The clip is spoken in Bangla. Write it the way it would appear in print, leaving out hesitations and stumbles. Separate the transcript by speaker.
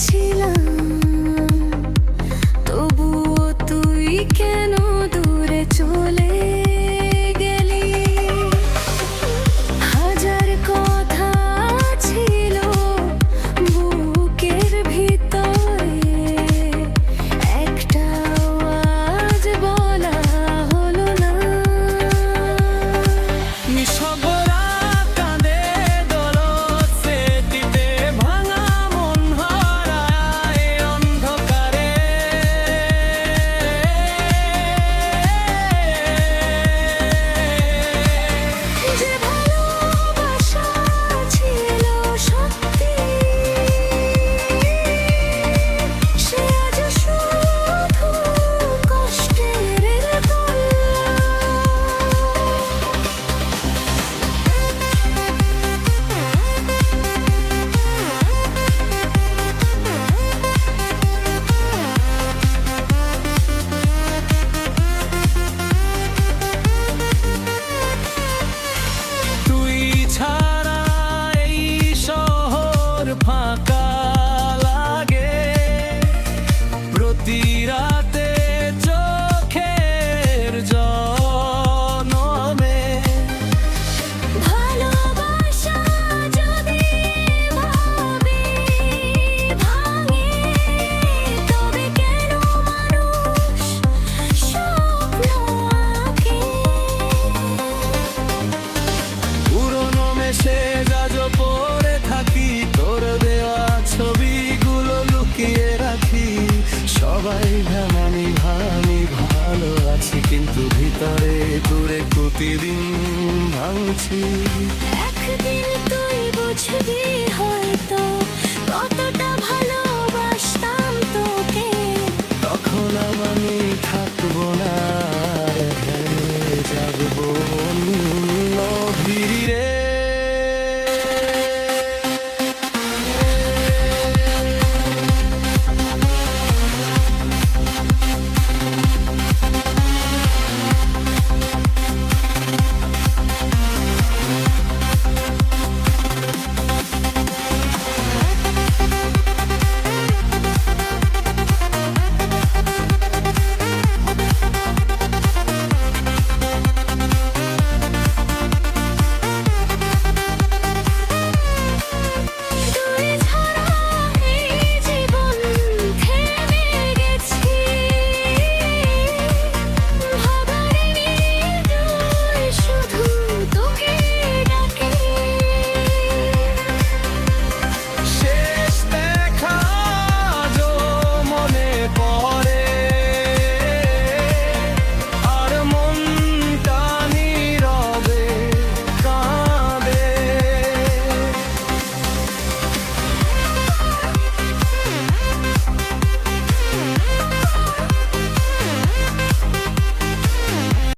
Speaker 1: ছিলাম, তবুও তুই কেন দূরে চলে গেলি? হাজার কথা ছিল বুকের ভিতরে, একটাও আজ বলা হলো না।
Speaker 2: নিঃশব্দরা কাঁদে দরদ স্মৃতিতে ভাঙা মন হারায় অন্ধকারে।
Speaker 1: যে ভালোবাসা ছিল সত্যি, সে আজ শুধু কষ্টের গল্প।
Speaker 2: তুই ছাড়া এই শহর ফাঁকা লাগে, প্রতি রাতে চোখের জনমে।
Speaker 1: ভালোবাসা যদি ভাবে ভাঙে, তবে কেন মানুষ স্বপ্ন আঁকে?
Speaker 2: পুরনো মেসেজ আজও পড়ে থাকি, তোর দেওয়া ছবিগুলো লুকিয়ে রাখি। সবাই ভাঙানি ভাঙি ভালো আছি, কিন্তু ভিতরে দূরে প্রতিদিন ভাঙছি।
Speaker 1: একদিন তুই বুঝবি